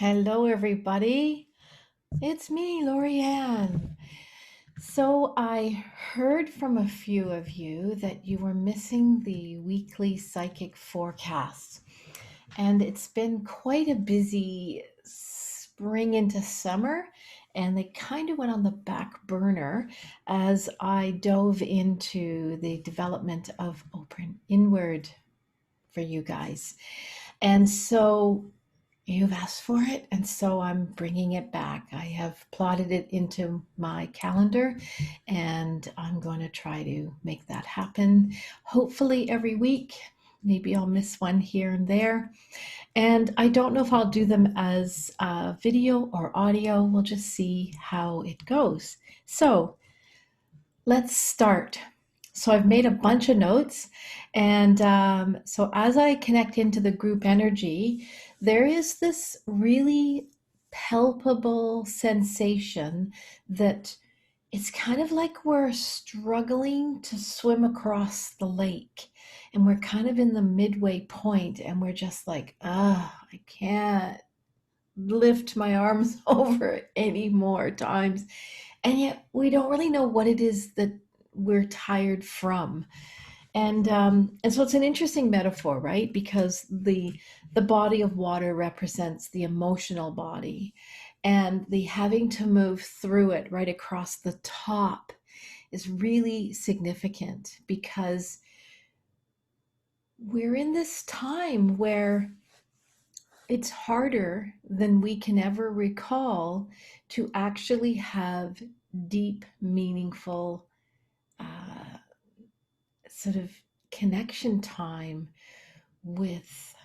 Hello, everybody. It's me, Laurie. So, I heard from a few of you that you were missing the weekly psychic forecast. And it's been quite a busy spring into summer, and they kind of went on the back burner as I dove into the development of Open Inward for you guys. And so you've asked for it, and so I'm bringing it back. I have plotted it into my calendar, and I'm going to try to make that happen. Hopefully, every week. Maybe I'll miss one here and there. And I don't know if I'll do them as video or audio. We'll just see how it goes. So let's start. So I've made a bunch of notes, and so as I connect into the group energy, there is this really palpable sensation that it's kind of like we're struggling to swim across the lake, and we're kind of in the midway point, and we're just like, I can't lift my arms over any more times. And yet we don't really know what it is that we're tired from. And so it's an interesting metaphor, right? Because the body of water represents the emotional body, and the having to move through it right across the top is really significant because we're in this time where it's harder than we can ever recall to actually have deep, meaningful sort of connection time with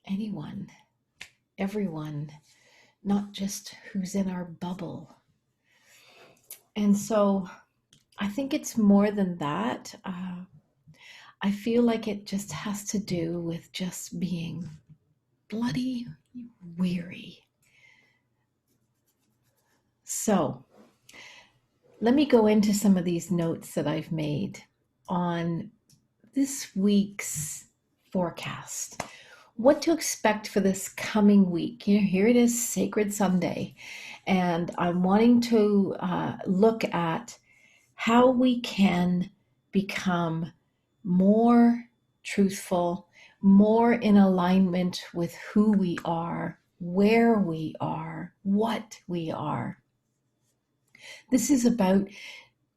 anyone, everyone, not just who's in our bubble. And so I think it's more than that. I feel like it just has to do with just being bloody weary. So let me go into some of these notes that I've made on this week's forecast. What to expect for this coming week. Here it is, Sacred Sunday, and I'm wanting to look at how we can become more truthful, more in alignment with who we are, where we are, what we are. This is about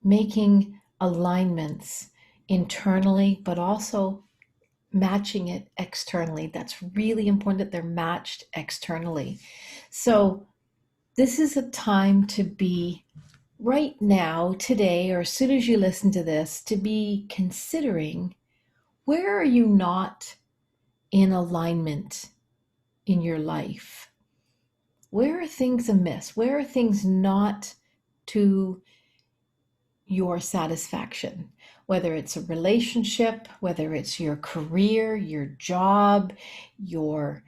making alignments internally, but also matching it externally. That's really important that they're matched externally. So this is a time to be right now, today, or as soon as you listen to this, to be considering, where are you not in alignment in your life? Where are things amiss? Where are things not to your satisfaction? Whether it's a relationship, whether it's your career, your job, your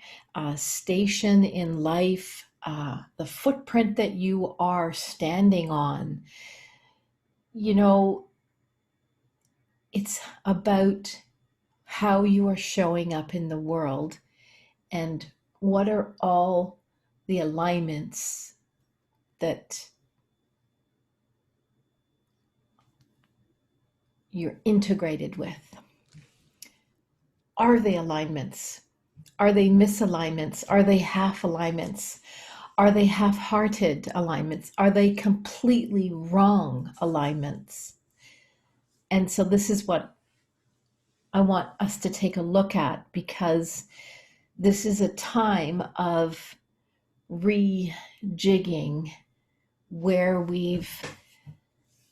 station in life, the footprint that you are standing on. You know, it's about how you are showing up in the world and what are all the alignments that you're integrated with. Are they alignments? Are they misalignments? Are they half alignments? Are they half-hearted alignments? Are they completely wrong alignments? And so this is what I want us to take a look at, because this is a time of rejigging where we've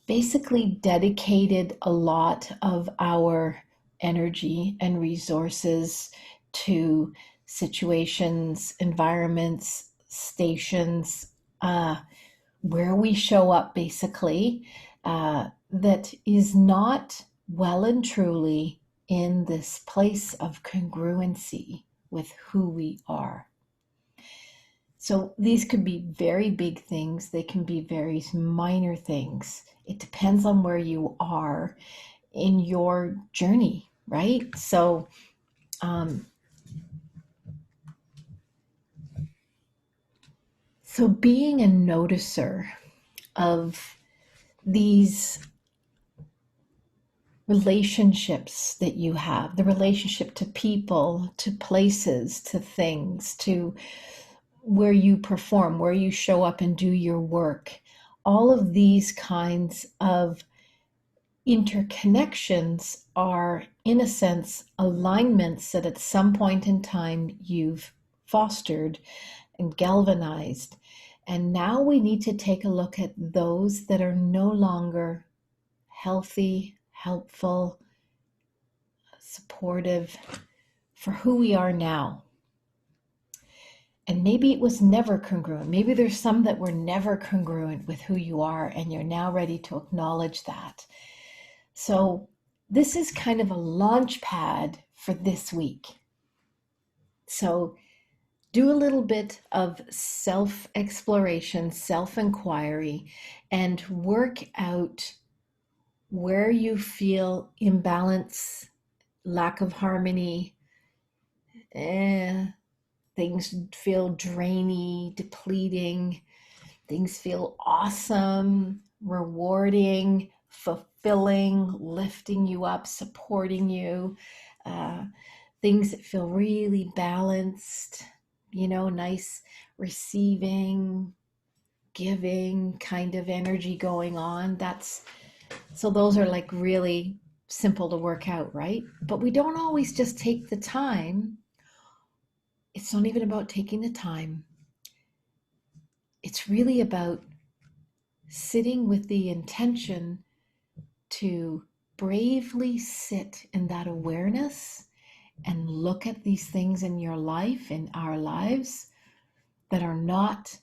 basically dedicated a lot of our energy and resources to situations, environments, stations, where we show up basically, that is not well and truly in this place of congruency with who we are. So these could be very big things. They can be very minor things. It depends on where you are in your journey, right? So So being a noticer of these relationships that you have, the relationship to people, to places, to things, to where you perform, where you show up and do your work, all of these kinds of interconnections are, in a sense, alignments that at some point in time you've fostered and galvanized. And now we need to take a look at those that are no longer healthy, helpful, supportive for who we are now. And maybe it was never congruent. Maybe there's some that were never congruent with who you are, and you're now ready to acknowledge that. So this is kind of a launch pad for this week. So do a little bit of self-exploration, self-inquiry, and work out where you feel imbalance, lack of harmony, things feel drainy, depleting, things feel awesome, rewarding, fulfilling, lifting you up, supporting you, things that feel really balanced, nice receiving, giving kind of energy going on. So those are like really simple to work out, right? But we don't always just take the time. It's not even about taking the time. It's really about sitting with the intention to bravely sit in that awareness and look at these things in your life, in our lives, that are not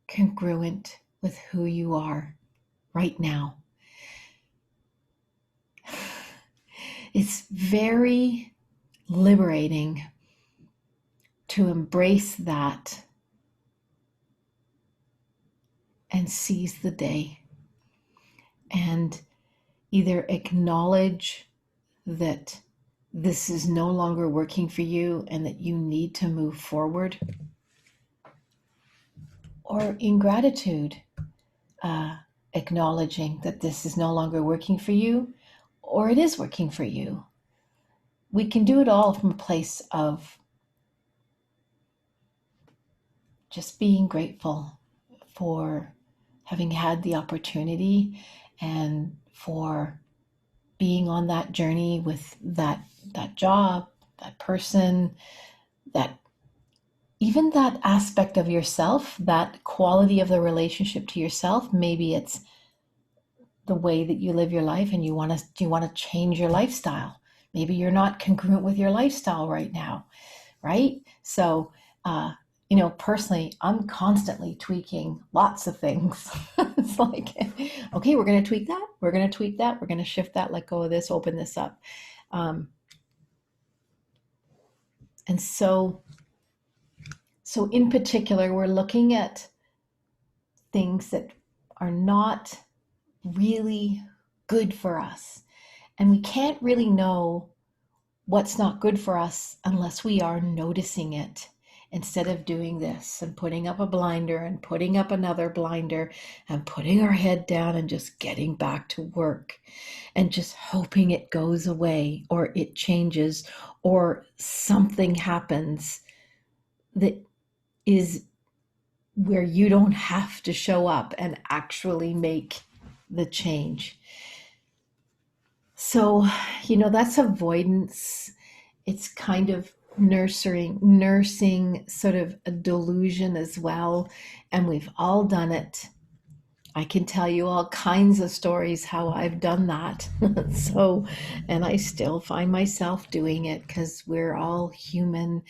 congruent with who you are right now. It's very liberating to embrace that and seize the day and either acknowledge that this is no longer working for you and that you need to move forward, or in gratitude, acknowledging that this is no longer working for you or it is working for you. We can do it all from a place of just being grateful for having had the opportunity and for being on that journey with that job, that person, that even that aspect of yourself, that quality of the relationship to yourself. Maybe it's the way that you live your life and you want to change your lifestyle. Maybe you're not congruent with your lifestyle right now, right? So personally, I'm constantly tweaking lots of things. It's like, okay, we're going to tweak that. We're going to tweak that. We're going to shift that, let go of this, open this up. And so in particular, we're looking at things that are not really good for us. And we can't really know what's not good for us unless we are noticing it, instead of doing this and putting up a blinder and putting up another blinder and putting our head down and just getting back to work and just hoping it goes away or it changes or something happens that is where you don't have to show up and actually make the change. So, that's avoidance. It's kind of nursing sort of a delusion as well. And we've all done it. I can tell you all kinds of stories how I've done that. And I still find myself doing it because we're all human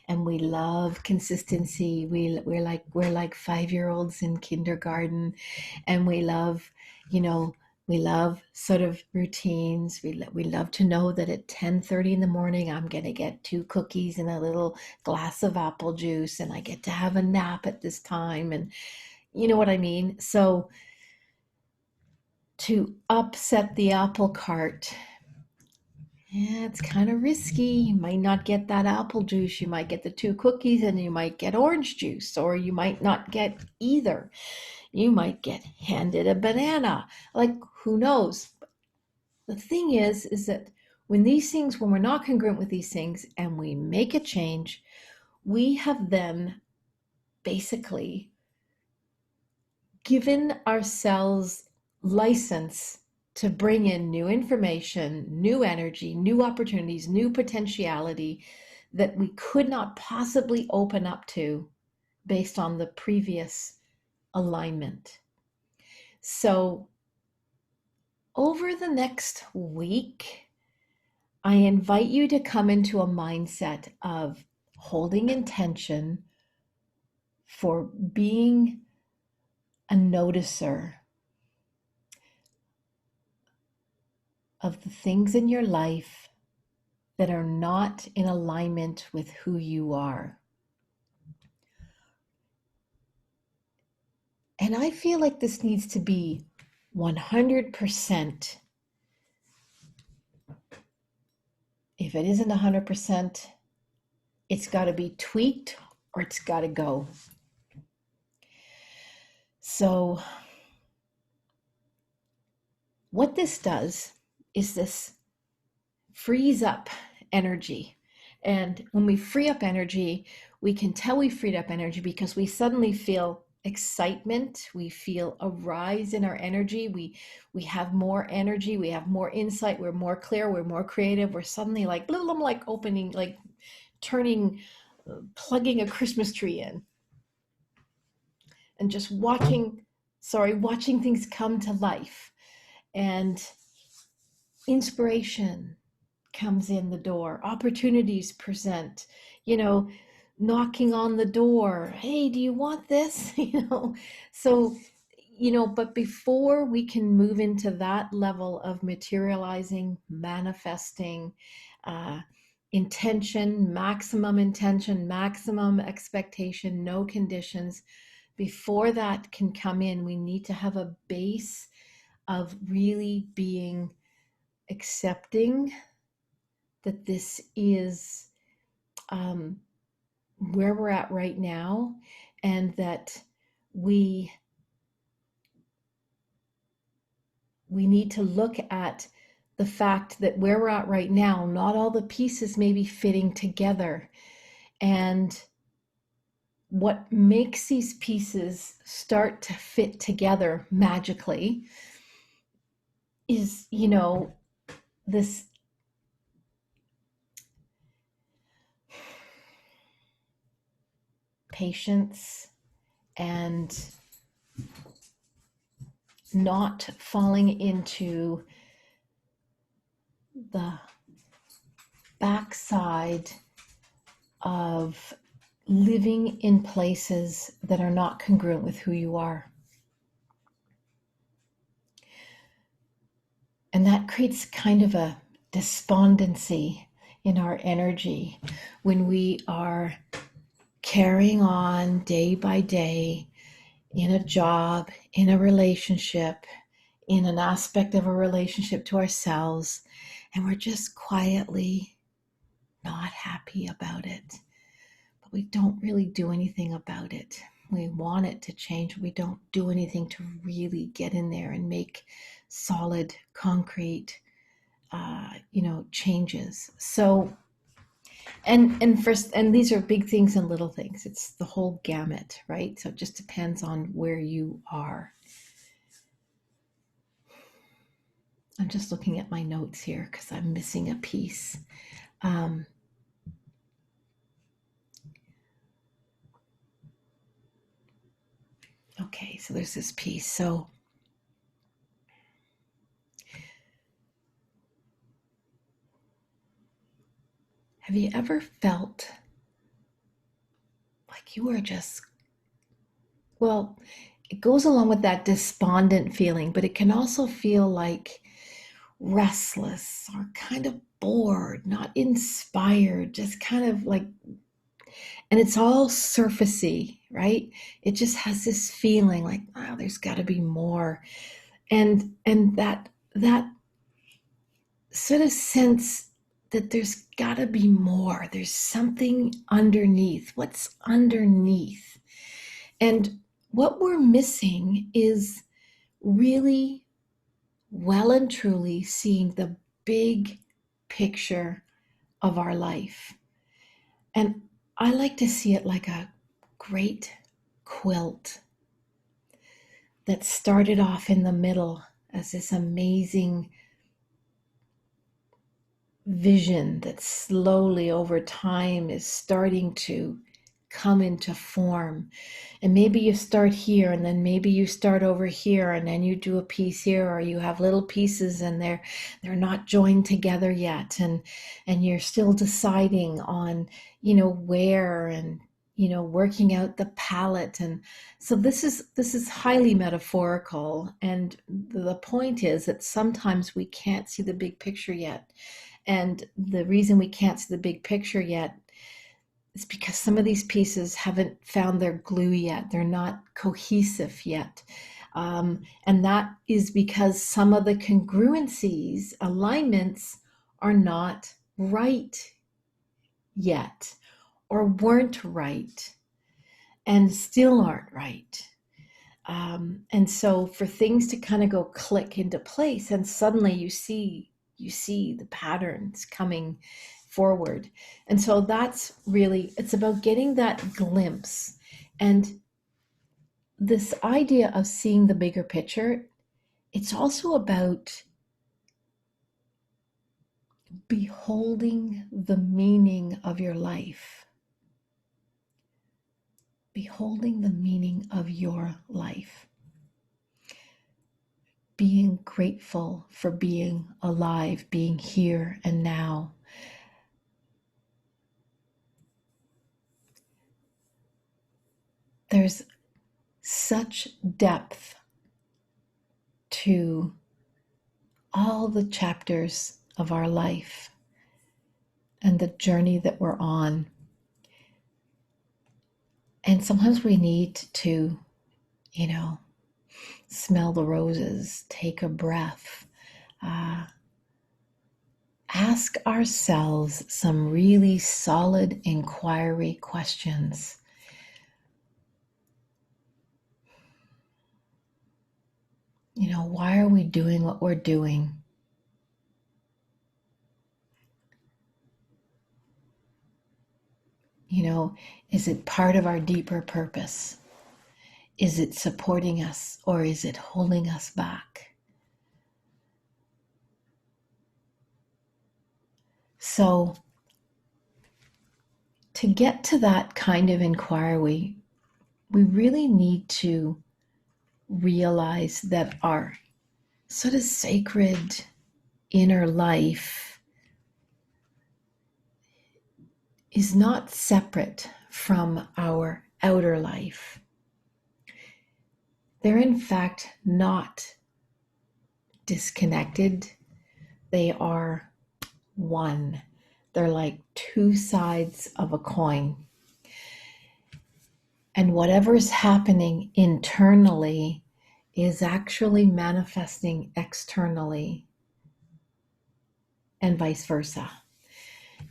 and we love consistency. We're like 5-year-olds in kindergarten, and we love, sort of routines. We love to know that at 10:30 in the morning, I'm going to get 2 cookies and a little glass of apple juice, and I get to have a nap at this time. And you know what I mean? So to upset the apple cart Yeah, it's kind of risky. You might not get that apple juice. You might get the 2 cookies and you might get orange juice, or you might not get either. You might get handed a banana. Like, who knows? The thing is that when we're not congruent with these things and we make a change, we have then basically given ourselves license to bring in new information, new energy, new opportunities, new potentiality that we could not possibly open up to based on the previous alignment. So, over the next week, I invite you to come into a mindset of holding intention for being a noticer of the things in your life that are not in alignment with who you are. And I feel like this needs to be 100%. If it isn't 100%, it's got to be tweaked or it's got to go. So, what this does is this frees up energy. And when we free up energy, we can tell we freed up energy because we suddenly feel excitement, we feel a rise in our energy, we have more energy, we have more insight, we're more clear, we're more creative, we're suddenly like opening, like turning, plugging a Christmas tree in and just watching things come to life, and inspiration comes in the door, opportunities present, knocking on the door, hey, do you want this? So, but before we can move into that level of materializing, manifesting, uh, intention, maximum expectation, no conditions, before that can come in, we need to have a base of really being accepting that this is where we're at right now, and that we need to look at the fact that where we're at right now, not all the pieces may be fitting together. And what makes these pieces start to fit together magically is, this patience and not falling into the backside of living in places that are not congruent with who you are. And that creates kind of a despondency in our energy when we are carrying on day by day in a job, in a relationship, in an aspect of a relationship to ourselves, and we're just quietly not happy about it. But we don't really do anything about it. We want it to change. We don't do anything to really get in there and make solid, concrete, changes. So, and these are big things and little things. It's the whole gamut, right? So it just depends on where you are. I'm just looking at my notes here because I'm missing a piece. Okay, so there's this piece. So have you ever felt like you were just, well, it goes along with that despondent feeling, but it can also feel like restless or kind of bored, not inspired, just kind of like, and it's all surfacey, right? It just has this feeling like, oh, there's got to be more. And that sort of sense that there's got to be more. There's something underneath. What's underneath? And what we're missing is really well and truly seeing the big picture of our life. And I like to see it like a great quilt that started off in the middle as this amazing vision that slowly over time is starting to come into form. And maybe you start here, and then maybe you start over here, and then you do a piece here, or you have little pieces and they're not joined together yet, and you're still deciding on, where, and working out the palette. And so this is highly metaphorical, and the point is that sometimes we can't see the big picture yet. And the reason we can't see the big picture yet is because some of these pieces haven't found their glue yet. They're not cohesive yet. And that is because some of the congruencies, alignments, are not right yet, or weren't right, and still aren't right. And so for things to kind of go click into place, and suddenly you see the patterns coming forward. And so that's really, it's about getting that glimpse. And this idea of seeing the bigger picture, it's also about beholding the meaning of your life. Beholding the meaning of your life. Being grateful for being alive, being here and now. There's such depth to all the chapters of our life and the journey that we're on. And sometimes we need to, smell the roses, take a breath, ask ourselves some really solid inquiry questions. Why are we doing what we're doing? Is it part of our deeper purpose? Is it supporting us, or is it holding us back? So to get to that kind of inquiry, we really need to realize that our sort of sacred inner life is not separate from our outer life. They're in fact not disconnected. They are one. They're like two sides of a coin. And whatever's happening internally is actually manifesting externally, and vice versa.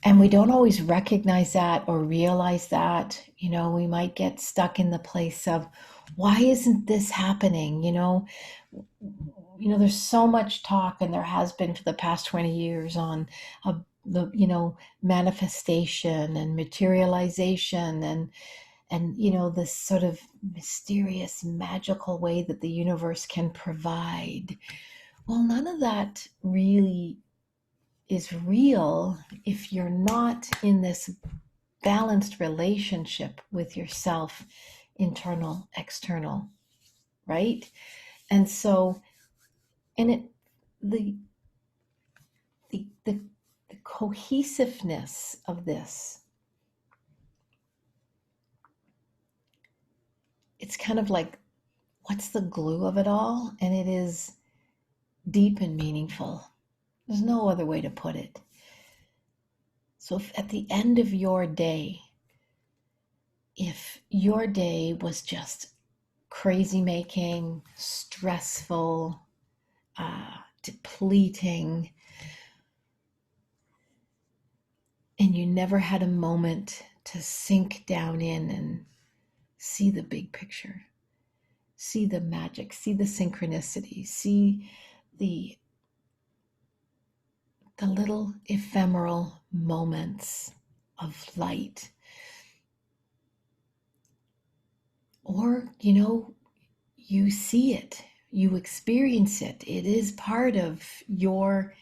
And we don't always recognize that or realize that. We might get stuck in the place of, why isn't this happening? There's so much talk, and there has been for the past 20 years on the manifestation and materialization, and this sort of mysterious, magical way that the universe can provide. Well, none of that really is real if you're not in this balanced relationship with yourself, internal, external, right? And so, and the cohesiveness of this, it's kind of like, what's the glue of it all? And it is deep and meaningful. There's no other way to put it. So if at the end of your day, if your day was just crazy making, stressful, depleting, and you never had a moment to sink down in and see the big picture, see the magic, see the synchronicity, see the little ephemeral moments of light. Or, you see it, you experience it. It is part of your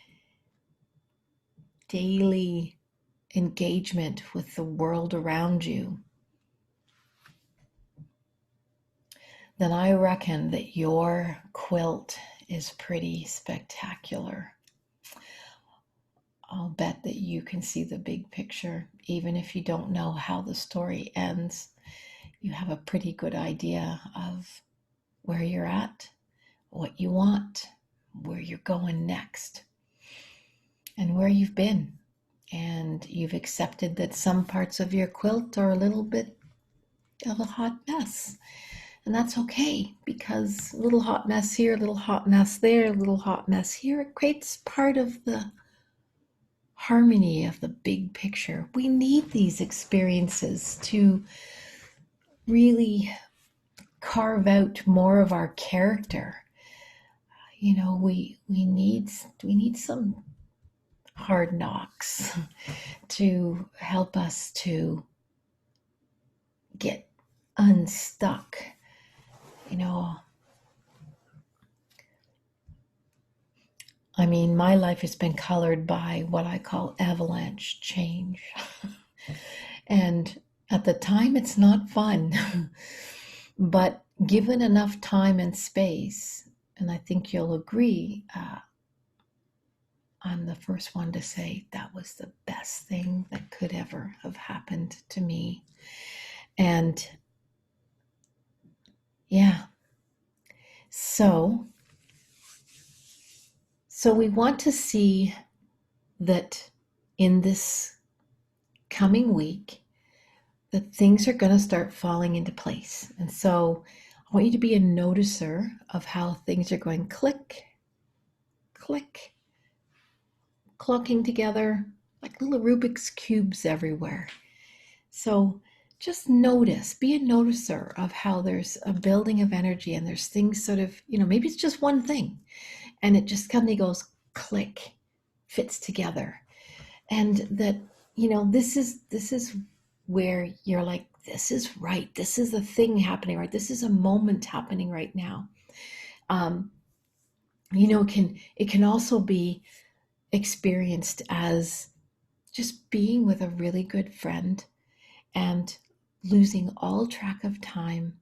daily engagement with the world around you. Then I reckon that your quilt is pretty spectacular. I'll bet that you can see the big picture. Even if you don't know how the story ends, you have a pretty good idea of where you're at, what you want, where you're going next, and where you've been. And you've accepted that some parts of your quilt are a little bit of a hot mess. And that's okay, because a little hot mess here, a little hot mess there, a little hot mess here, it creates part of the harmony of the big picture. We need these experiences to really carve out more of our character. We need some hard knocks to help us to get unstuck. My life has been colored by what I call avalanche change. And at the time, it's not fun. But given enough time and space, and I think you'll agree, I'm the first one to say that was the best thing that could ever have happened to me. And yeah, so we want to see that in this coming week, that things are going to start falling into place. And so I want you to be a noticer of how things are going click, click, clunking together like little Rubik's cubes everywhere. So just notice, be a noticer of how there's a building of energy and there's things sort of, maybe it's just one thing and it just suddenly goes click, fits together. And that, this is where you're like, this is right. This is a thing happening, right? This is a moment happening right now. It can also be experienced as just being with a really good friend and losing all track of time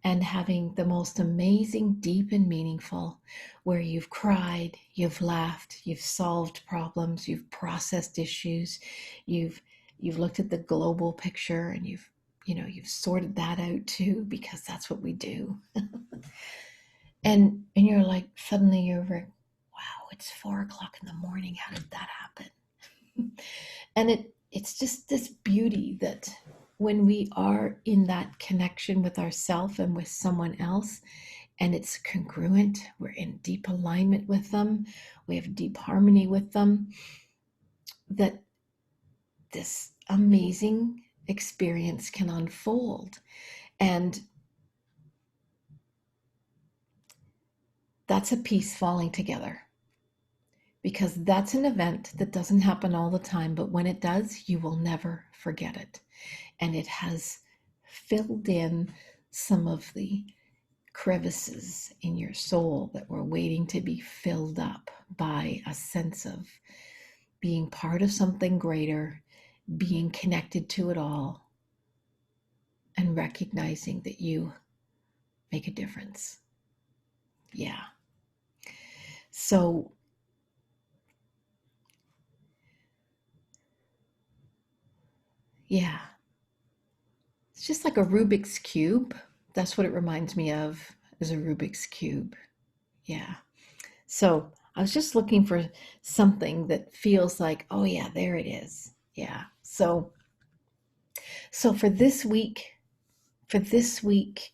and having the most amazing, deep and meaningful, where you've cried, you've laughed, you've solved problems, you've processed issues, you've looked at the global picture and you've sorted that out too, because that's what we do. and you're like, suddenly you're like, wow, it's 4:00 in the morning. How did that happen? And it's just this beauty that when we are in that connection with ourselves and with someone else, and it's congruent, we're in deep alignment with them, we have deep harmony with them, that this amazing experience can unfold. And that's a piece falling together, because that's an event that doesn't happen all the time, but when it does, you will never forget it. And it has filled in some of the crevices in your soul that were waiting to be filled up by a sense of being part of something greater, being connected to it all, and recognizing that you make a difference. Yeah. So yeah, it's just like a Rubik's Cube. That's what it reminds me of, is a Rubik's Cube. Yeah. So I was just looking for something that feels like, oh yeah, there it is. Yeah. So for this week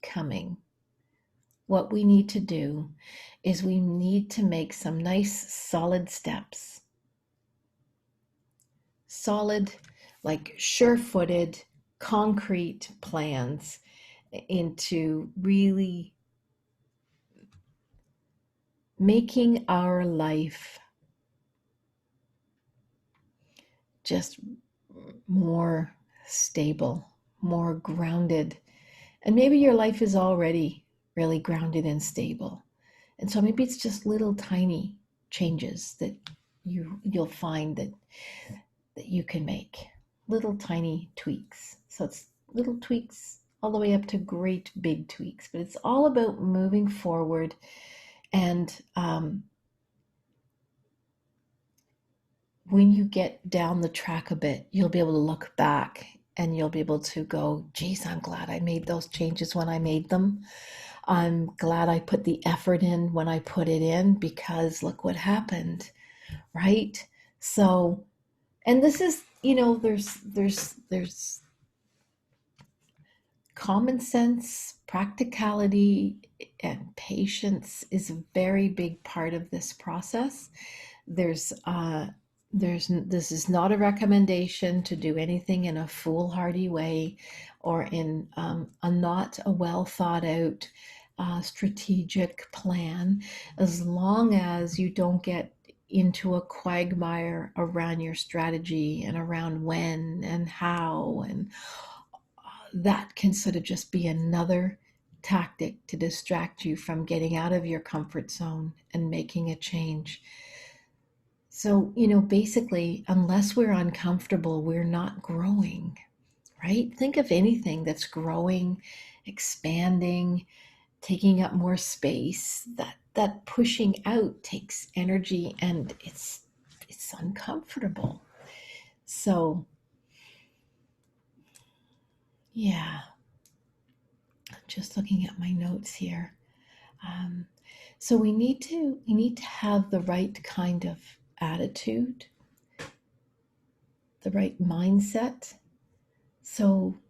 coming, what we need to do is we need to make some nice solid steps. Solid, like sure-footed, concrete plans into really making our life just more stable, more grounded. And maybe your life is already really grounded and stable. And so maybe it's just little tiny changes that you'll find that you can make. Little tiny tweaks. So it's little tweaks all the way up to great big tweaks. But it's all about moving forward and when you get down the track a bit, you'll be able to look back and you'll be able to go, geez, I'm glad I made those changes when I made them. I'm glad I put the effort in when I put it in because look what happened, right? So, and this is, there's common sense, practicality, and patience is a very big part of this process. There's this is not a recommendation to do anything in a foolhardy way or in a not a well thought out strategic plan, as long as you don't get into a quagmire around your strategy and around when and how, and that can sort of just be another tactic to distract you from getting out of your comfort zone and making a change. So, basically, unless we're uncomfortable, we're not growing, right? Think of anything that's growing, expanding, taking up more space. That pushing out takes energy and it's uncomfortable. So, yeah, just looking at my notes here. So we need to have the right kind of attitude, the right mindset. So,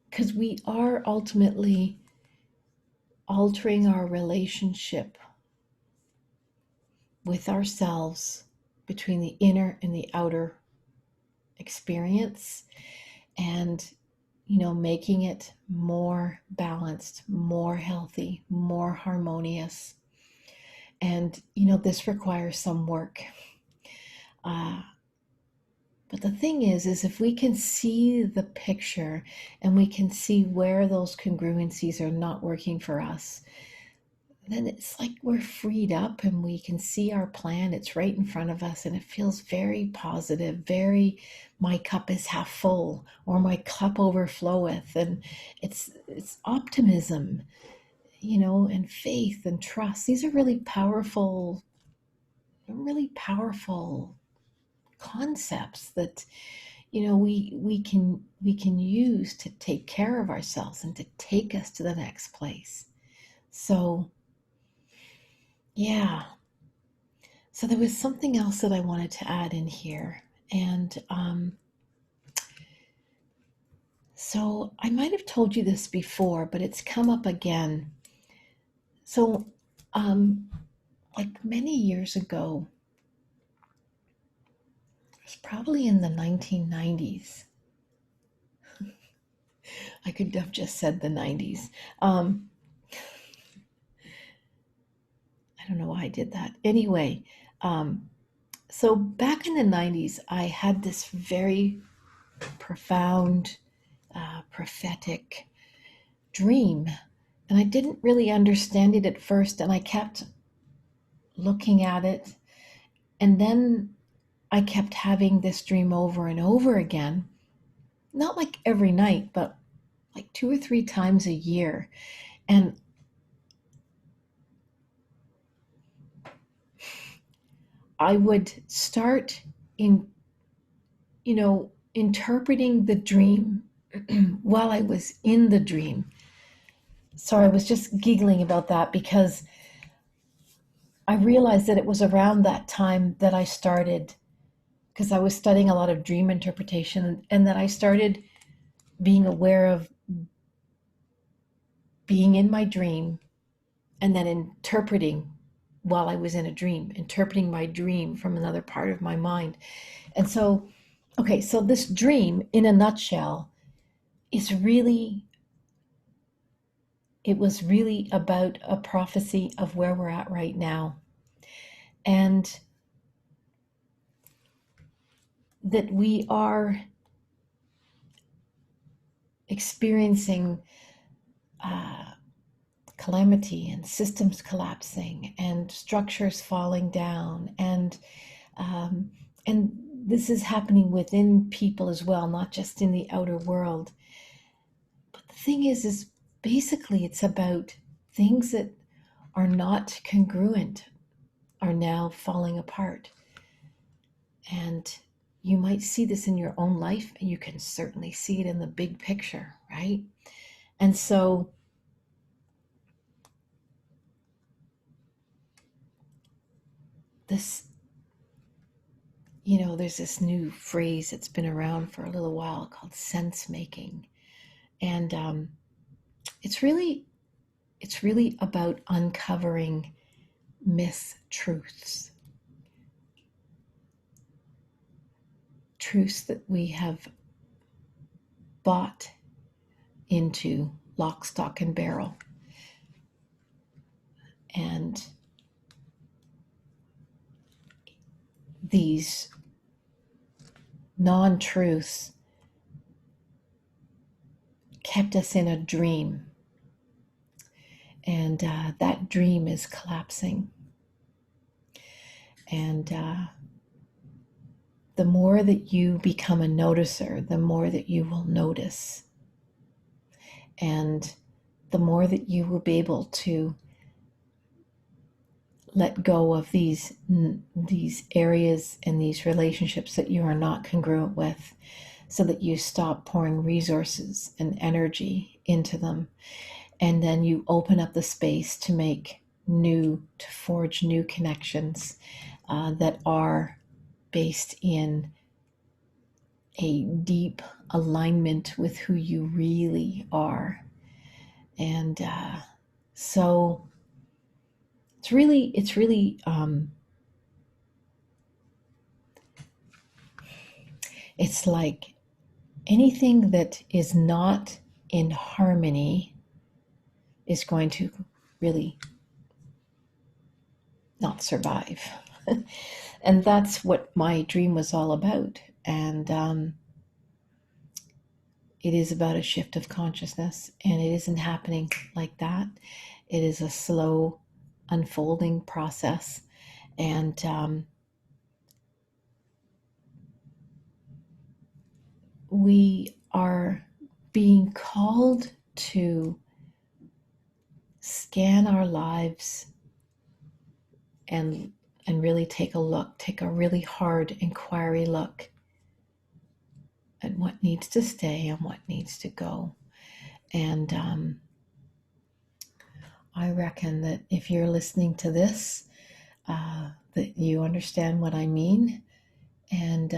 because we are ultimately altering our relationship with ourselves between the inner and the outer experience, and making it more balanced, more healthy, more harmonious. And this requires some work. But the thing is if we can see the picture and we can see where those congruencies are not working for us, then it's like we're freed up and we can see our plan. It's right in front of us and it feels very positive, very, my cup is half full or my cup overfloweth. And it's optimism, and faith and trust. These are really powerful concepts that we can use to take care of ourselves and to take us to the next place. So yeah, so there was something else that I wanted to add in here, and so I might have told you this before, but it's come up again. So like many years ago, it was probably in the 1990s. I could have just said the 90s. I don't know why I did that. Anyway, so back in the 90s, I had this very profound, prophetic dream. And I didn't really understand it at first. And I kept looking at it. And then I kept having this dream over and over again. Not like every night, but like 2 or 3 times a year. And I would start interpreting the dream while I was in the dream. So I was just giggling about that because I realized that it was around that time that I started, because I was studying a lot of dream interpretation, and that I started being aware of being in my dream and then interpreting while I was in a dream, interpreting my dream from another part of my mind. And so Okay, so this dream, in a nutshell, is really, it was really about a prophecy of where we're at right now. And that we are experiencing uh, calamity and systems collapsing and structures falling down, um, and this is happening within people as well, not just in the outer world. But the thing is basically it's about things that are not congruent are now falling apart. And you might see this in your own life, and you can certainly see it in the big picture, right? And so this, there's this new phrase that's been around for a little while called sense making. And it's really about uncovering mistruths, truths that we have bought into lock, stock, and barrel. And these non-truths kept us in a dream. And that dream is collapsing. And the more that you become a noticer, the more that you will notice. And the more that you will be able to let go of these areas and these relationships that you are not congruent with, so that you stop pouring resources and energy into them, and then you open up the space to forge new connections that are based in a deep alignment with who you really are. And so it's really it's like anything that is not in harmony is going to really not survive. And that's what my dream was all about. And it is about a shift of consciousness, and it isn't happening like that. It is a slow unfolding process. And we are being called to scan our lives and really take a really hard inquiry look at what needs to stay and what needs to go. And I reckon that if you're listening to this, that you understand what I mean, and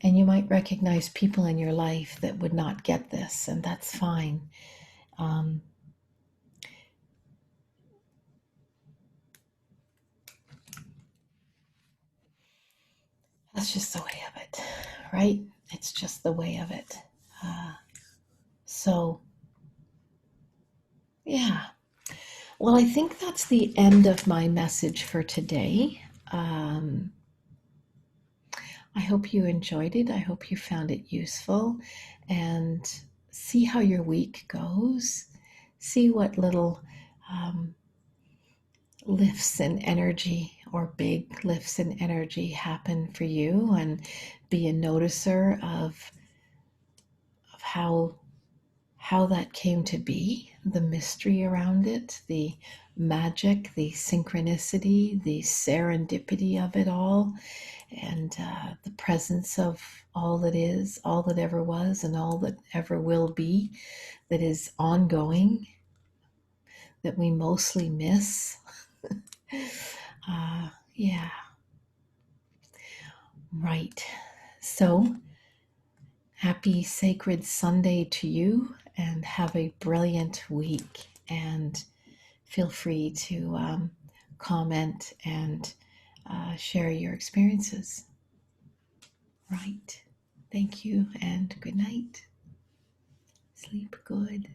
you might recognize people in your life that would not get this, and that's fine. That's just the way of it, right? It's just the way of it. So, yeah. Well, I think that's the end of my message for today. I hope you enjoyed it. I hope you found it useful, and see how your week goes. See what little lifts in energy, or big lifts in energy, happen for you, and be a noticer of how that came to be, the mystery around it, the magic, the synchronicity, the serendipity of it all, and the presence of all that is, all that ever was, and all that ever will be, that is ongoing, that we mostly miss. Yeah. Right. So, happy Sacred Sunday to you, and have a brilliant week. And feel free to comment and share your experiences. right. Thank you and good night. Sleep good.